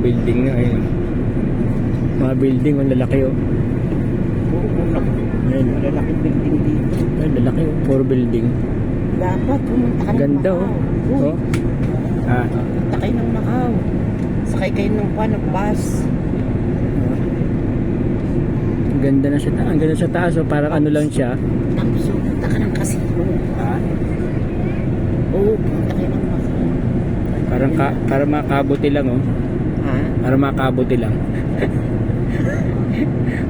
building na. Ayun. Mga building, ang lalaki oh. Ayun. Malalaking building dito. Ay, lalaki oh. Puro building. Dapat pumunta ka ng Ganda oh. Macau. Oh. Ah. Pumunta kayo ng Macau. Sakay kayo ng bus. Ang ganda na siya. Ang ganda sa taas oh. Parang ano lang siya. Tapos pumunta ka ng casino. Ah. Oo, pumunta kayo ng Macau. Para makabuti lang oh. Ha? Para makabuti lang.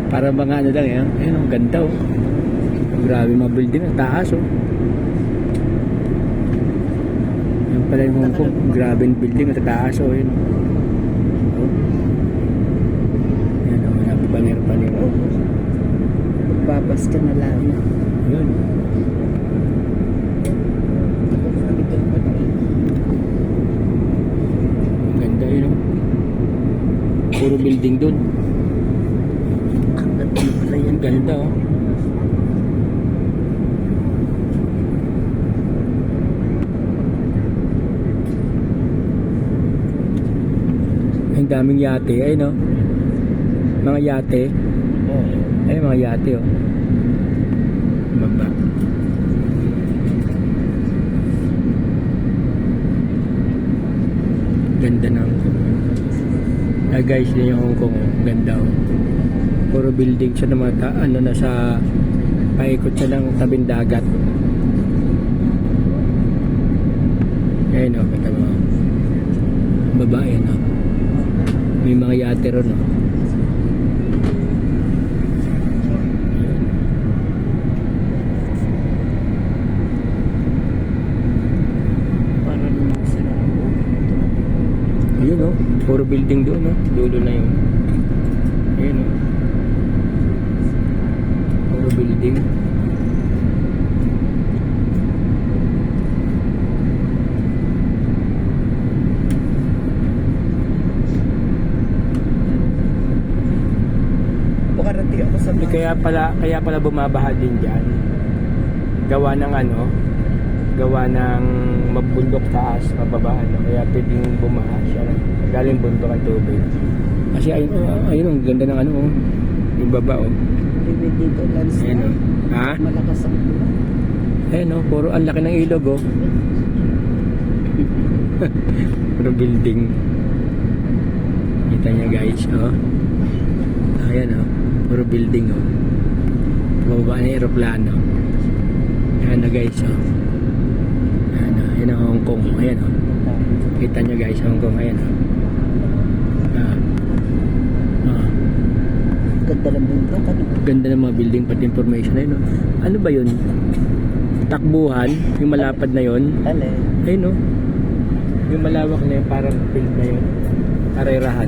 Para mga ano lang yan. Ayun, ang ganda oh. Grabe mga building. Ang taas oh. Yan pala yung Hong Kong. Grabe yung building. Ang taas oh. Ayun oh. Yan oh. Napapanir-panir oh. Magbabas ka na lang. Yun. Ang ganda yun oh. Puro building dun. Ang ganda oh. Ang daming yate ay no. Mga yate. Ay mga yate oh. Baba. Ganda na. Ah guys, yun yung Hong Kong oh. Ganda oh. Puro building siya na mata, ano na sa paikot siya ng tabing dagat. Ayun o, kita mo. Babae no. May mga yate ron no. Ayun o, puro building doon no. Dulo na yun. Ayun o. Building. Bukarati ako sa Kaya pala bumabaha din diyan. Gawa ng ano? Gawa ng mabundok taas, mababa ano. Kaya pwedeng bumaha siya. Galing bundok ang tubig. Kasi ayun ang ganda ng ano oh. Yung baba oh. dito landslide. Ayun oh. Ha? Malakas ang ulan. Ayun oh, puro ang laki ng ilog oh. Puro building. Kita niya guys oh. Ayan oh, puro building oh. Bumaba na yung aeroplano. Ayan na guys oh. Ayan oh, ayan ang Hong Kong. Ayan oh. Kita niyo guys Hong Kong. Ayan oh. Ganda ng bundok, ano? Ganda ng mga building, pati information na yun. No? Ano ba yun? Takbuhan, yung malapad na yun. Alin? Ayun no? Yung malawak na yun, parang field na yun. Karerahan.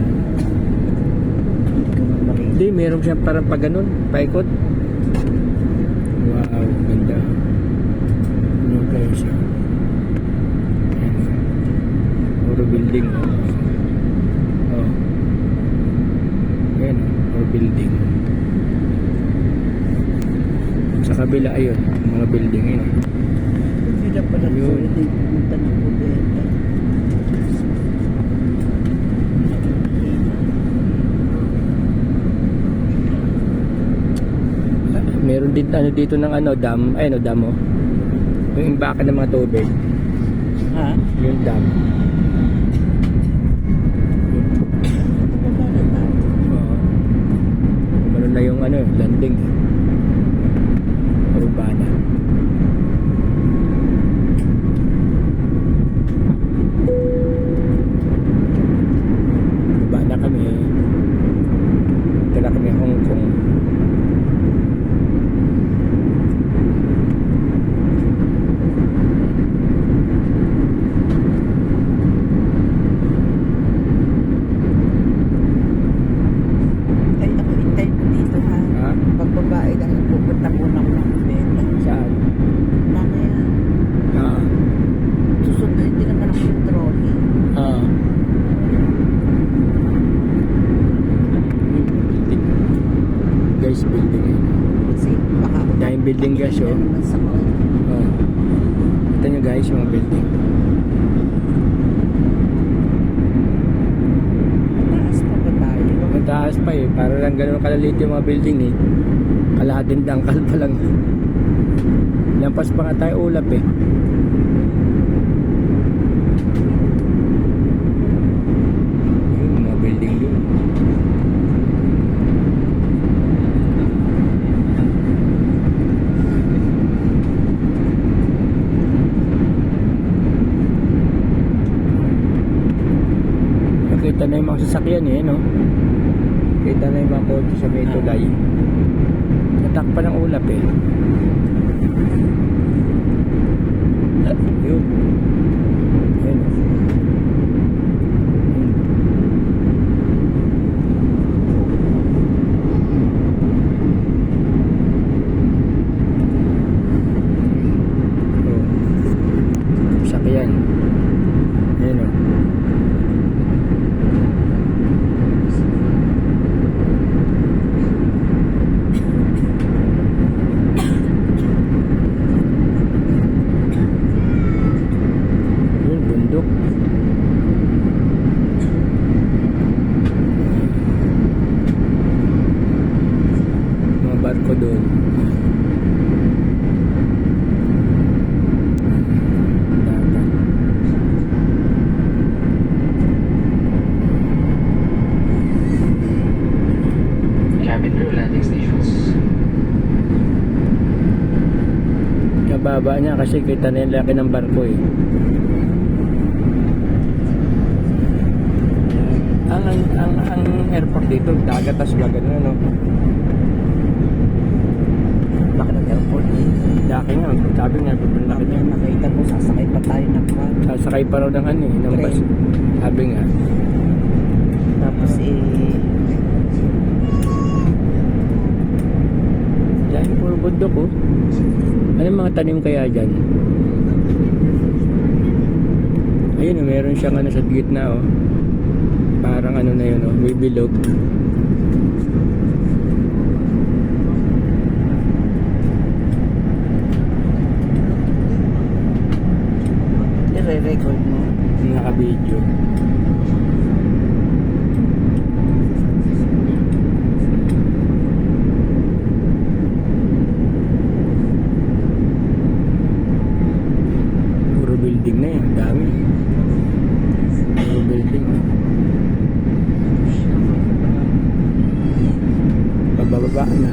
Hindi, meron siya parang pag ganun, paikot. Wow, ganda. Ano kayo siya? Puro building. Oh. Ayan, puro building. Sa kabila, ayun, mga building yun. Hindi na pala pwede pumunta ng Cubeta. Meron din ano dito ng ano dam, ay no dam oh. Yung imbaka ng mga tubig. Ha? Yung dam. Oo. Meron na yung ano, landing. Urbana. Baba na kami. Ito na kami Hong Kong. Ay, ako hintay mo dito ha. Ha? Pag babae lang, pupunta muna ko ng Cubeta. Saan? Mamaya, Ah. susunod din naman ako yung trolley. Ah. Building. Guys, building eh. Kasi baka ako Dahil building guys oh. naman sa mall. Oh. Ito nyo guys, yung mga building. taas pa eh. Para lang ganun kalalit yung mga building eh. Kalahating dangkal pa lang. Lampas pa nga tayo ulap eh. Yung mga building doon. Nakita na yung mga sasakyan eh, no? Kita na yung mga kotse sa may tulay. Natakpan ng ulap eh. Yun. Ayun. Oh. Sakyan. Ayun oh. Yun, bundok. Mga barko doon. Dagat. Cabin crew landing stations. Nababa niya kasi kita na yung laki ng barko eh. Ang airport dito, dagat tas gagano no. Laki ng airport. Laki nga, sabi nga, laki niya. Nakita ko, sasakay pa tayo ng van. Sasakay pa raw ng ano eh, ng bus. Sabi nga. Tapos Diyan, puro bundok oh. Anong mga tanim kaya dyan? Ayun oh, meron siyang ano sa gitna oh. Parang ano na yun oh, may bilog. nire-record mo. Naka-video. Puro building na yan, dami. Puro building. Pababa na.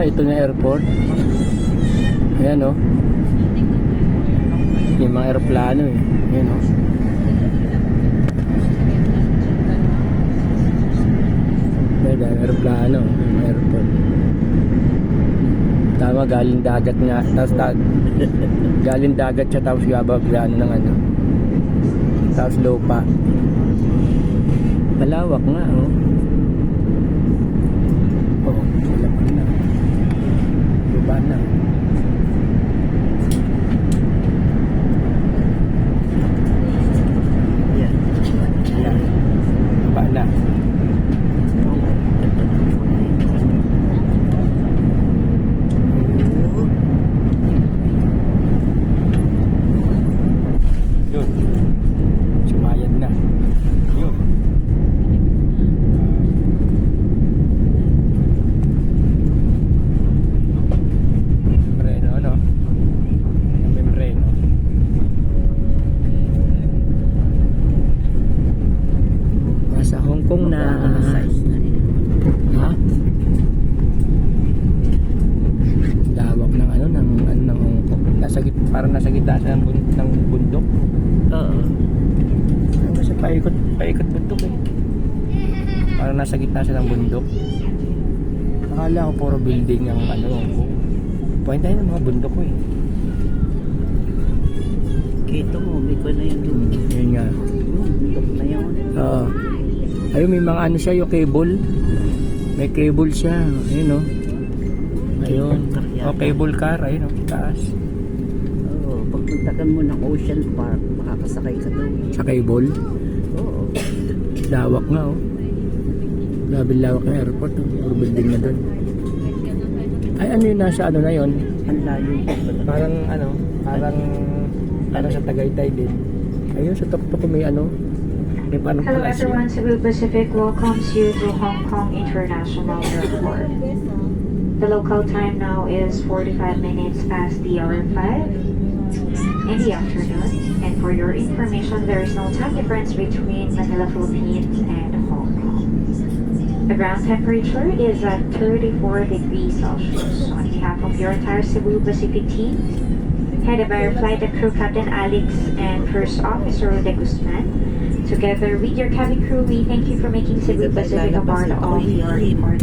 Ito na airport. Ayan oh. Yung mga aeroplano eh. Ayan oh. Ayan, aeroplano. Airport. Tama, galing dagat nga. Tapos galing dagat siya tapos gabaglaan ng ano. Tapos lupa. Malawak nga oh. Oh, malawak na. Lupa na. Yan. Ayan. Lupa na. Yun. Sumayad na. Yun. Membreno, ano? Ang membreno. Nasa Hong Kong na. Size na eh. Ha? Lawak ng ano ng Hong Kong. Parang nasa gitna siya ng bundok. Oo. Kasi paikot bundok eh. Parang nasa gitna siya ng bundok. Akala ko puro building ang ano Hong Kong. Point tayo ng mga bundok ko eh. Kito mo, may ko na yun doon. Yun nga. Bundok na yun. Oo. Ayun, may mga ano siya, yung cable. May cable siya. Ayun oh. Ayun. Oh, cable car. Ayun oh, taas. Oo, pagpuntakan mo ng Ocean Park, makakasakay ka doon. Sa cable. Oo. Lawak nga oh. Grabe lawak ng airport oh. Puro building na doon. Ay, ano yung nasa ano na yon? Ang layo pa pala. Parang ano, parang sa Tagaytay din. Ayun, sa Toktok may ano, may parang Hello palasyo. everyone, Cebu Pacific welcomes you to Hong Kong International Airport. The local time now is 45 minutes past the hour 5 in the afternoon. And for your information, there is no time difference between Manila, Philippines and Hong Kong. The ground temperature is at 34 degrees Celsius. On behalf of your entire Cebu Pacific team, headed by our flight and crew Captain Alex and First Officer De Guzman, together with your cabin crew, we thank you for making Cebu Pacific a part of your important